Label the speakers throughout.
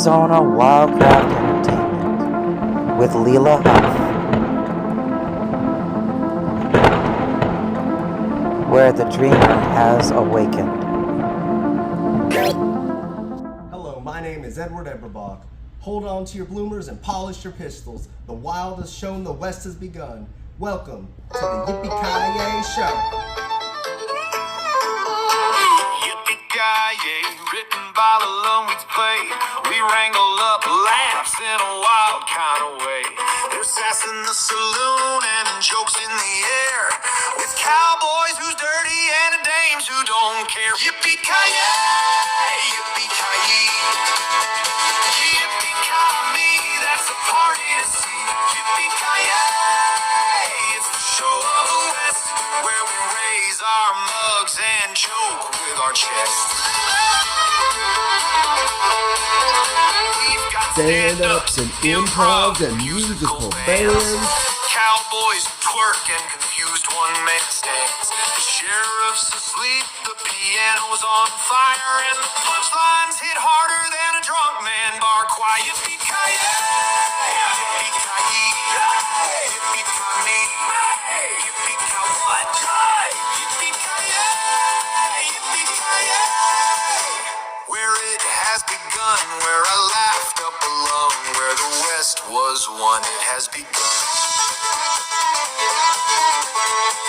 Speaker 1: Arizona Wildcraft Entertainment with Leela Huff, where the dreamer has awakened.
Speaker 2: Hello, my name is Edward Eberbach. Hold on to your bloomers and polish your pistols. The wild has shown, the west has begun. Welcome to the Yippee-Ki-Yay show.
Speaker 3: Yippee-Ki-Yay, written by the Loneys play. We wrangle up laughs in a wild kind of way. There's sass in the saloon and jokes in the air, with cowboys who's dirty and dames who don't care. Yippee-Ki-Yay, yippee-ki-yay. Yippee-ki-me, that's a party to see. Yippee-ki-yay, it's the show of the West, where we raise our mugs and joke with our chests. We've got
Speaker 2: Stand-ups and improvs and musical bands.
Speaker 3: Cowboys who twerk and confused one-man stands. The sheriff's asleep, the piano's on fire, and the punchlines hit harder than a drunk man bark. Why, yippee-ki-yay, yippee-ki-yay, yippee-ki-me, yippee-ki-what, yippee-ki-yay, yippee-ki-yay. Where it has begun, where I laughed up a lung, where the West was one, it has begun.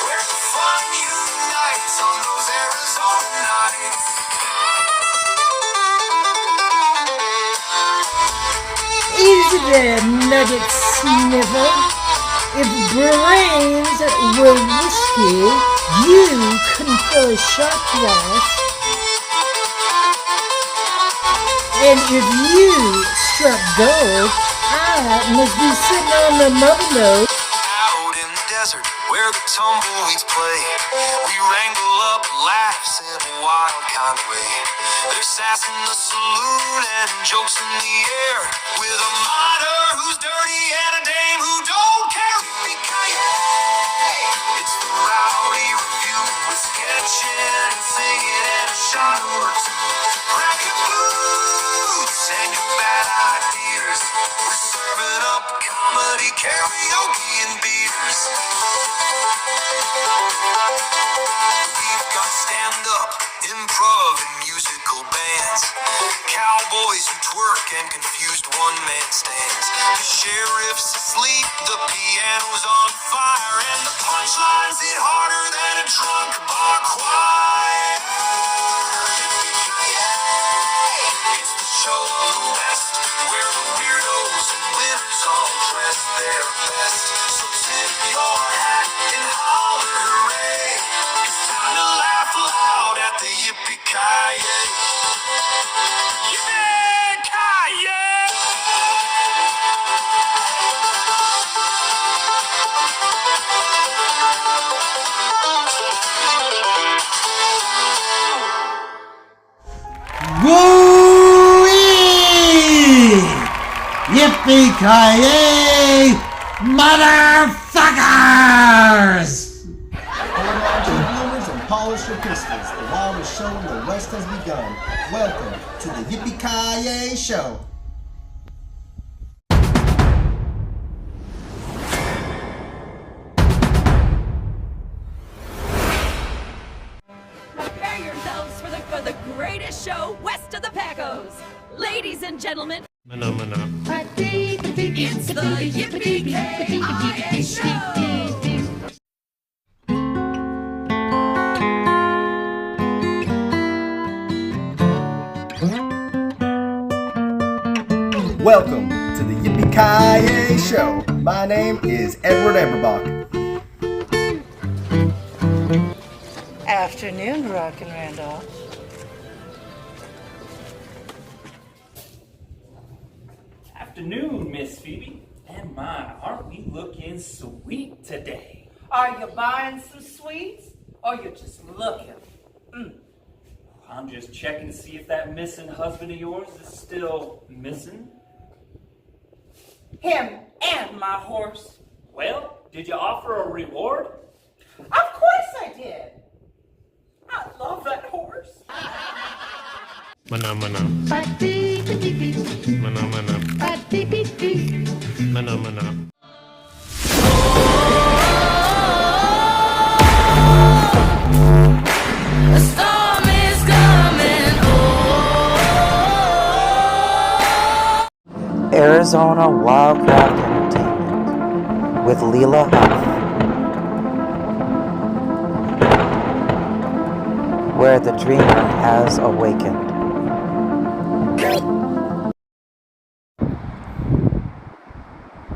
Speaker 3: Where the fun unites on those Arizona nights.
Speaker 4: Easy there, nugget sniffer. If brains were whiskey, you couldn't fill a shot glass. And if you struck gold, I must be sitting on the mother lode.
Speaker 3: Out in the desert, where the tumbleweeds play, we wrangle up laughs in a wild kind of way. There's sass in the saloon and jokes in the air, with a miner who's dirty and a dame who don't care. Yippee-ki-yay, it's the rowdy review with sketching and singing and a shot or two. Grab your boots and your bad ideas, we're serving up comedy, karaoke, and beers. We've got stand-up, improv, and musical bands. Cowboys who twerk and confused one-man stands. The sheriff's asleep, the piano's on fire, and the punchlines hit harder than a drunk bar choir. Yippee-ki-yay, it's the show of the West, where the weirdos and winners all dress their best. So tip your hat and holler hooray. It's time to laugh loud at the Yippee-Ki-Yay. Yippee-Ki-Yay.
Speaker 5: Woo-wee! Yippee-ki-yay, motherfuckers!
Speaker 2: Hold on to your bloomers and polish your pistols. The wild has shown, the west has begun. Welcome to the Yippee-Ki-Yay show.
Speaker 6: Prepare yourselves for the greatest show west of the Pecos. Ladies and gentlemen, it's the Yippee-Ki-Yay show.
Speaker 2: Welcome to the Yippee-Ki-Yay show. My name is Edward Eberbach.
Speaker 4: Afternoon, Rock and Randolph.
Speaker 7: Afternoon, Miss Phoebe. And my, aren't we looking sweet today?
Speaker 8: Are you buying some sweets, or you just looking?
Speaker 7: I'm just checking to see if that missing husband of yours is still missing.
Speaker 8: Him and my horse.
Speaker 7: Well, did you offer a reward?
Speaker 8: Of course I did. I love that horse.
Speaker 9: Mana mana. Mana mana. Mana mana.
Speaker 3: A storm is coming.
Speaker 1: Arizona Wildcraft Entertainment with Leela Huff, where the dreamer has awakened.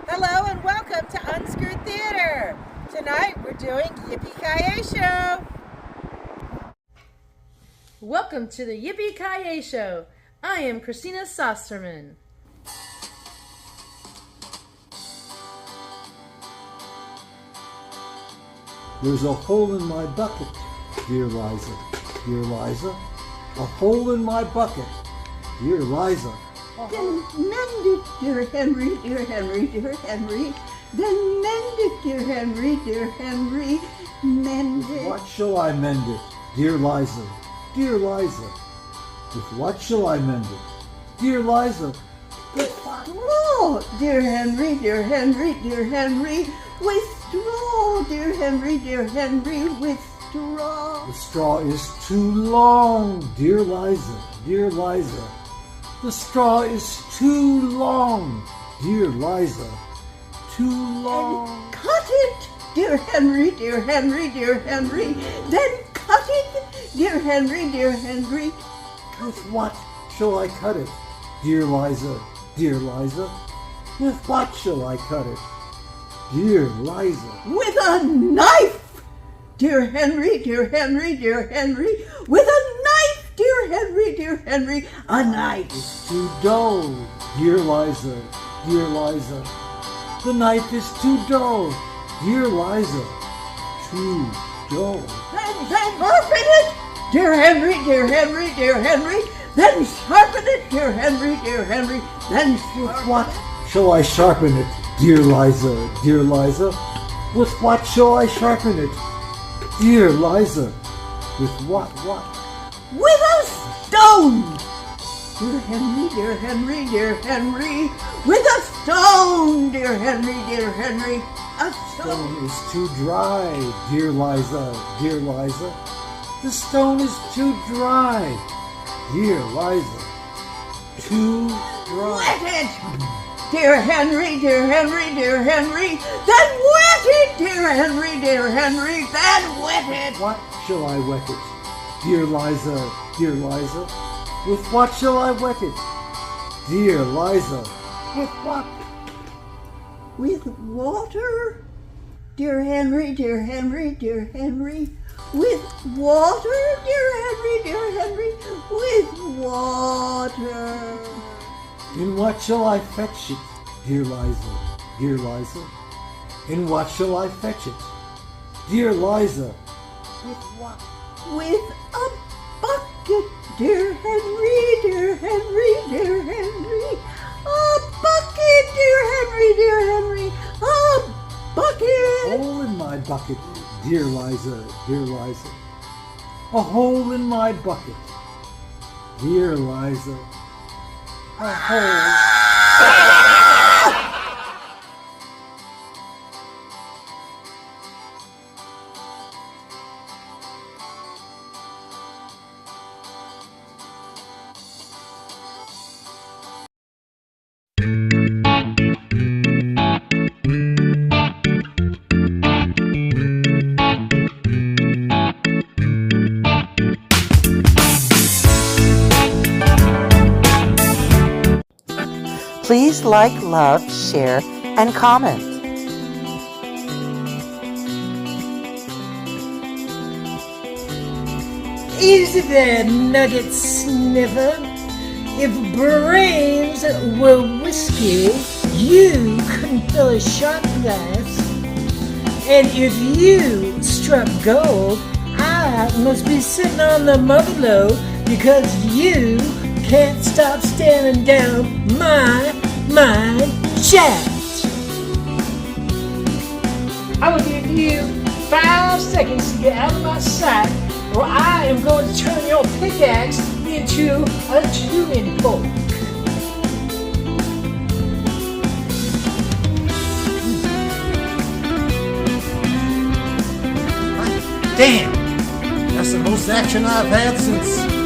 Speaker 4: Hello and welcome to Unscrewed Theater. Tonight we're doing Yippee-Ki-Yay Show.
Speaker 10: Welcome to the Yippee-Ki-Yay Show. I am Christina Sosterman.
Speaker 11: There's a hole in my bucket, dear Liza, dear Liza. A hole in my bucket, dear Liza.
Speaker 8: Then mend it, dear Henry, dear Henry, dear Henry. Then mend it, dear Henry, dear Henry. Mend it.
Speaker 11: What shall I mend it, dear Liza, dear Liza? With what shall I mend it, dear Liza?
Speaker 8: With straw, dear Henry, dear Henry, dear Henry. With straw, dear Henry, dear Henry. With straw.
Speaker 11: The straw is too long, dear Liza, dear Liza. The straw is too long, dear Liza, too long.
Speaker 8: And cut it, dear Henry, dear Henry, dear Henry. Then cut it, dear Henry, dear Henry.
Speaker 11: With what shall I cut it, dear Liza, dear Liza? With what shall I cut it, dear Liza?
Speaker 8: With a knife, dear Henry, dear Henry, dear Henry. With a knife, dear Henry, dear Henry. A knife.
Speaker 11: It's too dull, dear Liza, dear Liza. The knife is too dull, dear Liza, too dull.
Speaker 8: Then sharpen it, dear Henry, dear Henry, dear Henry. Then sharpen it, dear Henry, dear Henry. Then
Speaker 11: With what shall I sharpen it, dear Liza, dear Liza? With what shall I sharpen it, dear Liza? With what?
Speaker 8: with a stone, dear Henry, dear Henry, dear Henry. With a stone, dear Henry, dear Henry. A stone.
Speaker 11: Stone is too dry, dear Liza, dear Liza. The stone is too dry, dear Liza, too dry.
Speaker 8: Wet it, dear Henry, dear Henry, dear Henry. Then wet it, dear Henry, dear Henry. Then wet it.
Speaker 11: What shall I wet it, dear Liza, dear Liza? With what shall I wet it, dear Liza? With what?
Speaker 8: With water, dear Henry, dear Henry, dear Henry. With water, dear Henry, dear Henry. With water.
Speaker 11: In what shall I fetch it, dear Liza, dear Liza? In what shall I fetch it, dear Liza? With what?
Speaker 8: With a bucket, dear Henry, dear Henry, dear Henry. A bucket, dear Henry, dear Henry. A bucket.
Speaker 11: Hole in my bucket, dear Liza, dear Liza. A hole in my bucket, dear Liza. A hole.
Speaker 1: Please like, love, share, and comment.
Speaker 4: Easy there, nugget sniffer. If brains were whiskey, you couldn't fill a shot glass. And if you struck gold, I must be sitting on the motherlode because you can't stop staring down my mind shaft. I will give you 5 seconds to get out of my sight, or I am going to turn your pickaxe into a tuning fork.
Speaker 5: Damn! That's the most action I've had since.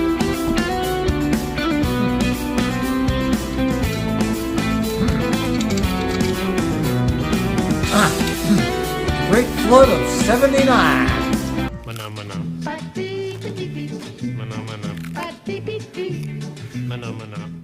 Speaker 5: Great Flood of 79.
Speaker 9: Mana mana. Mana mana. Mana mana.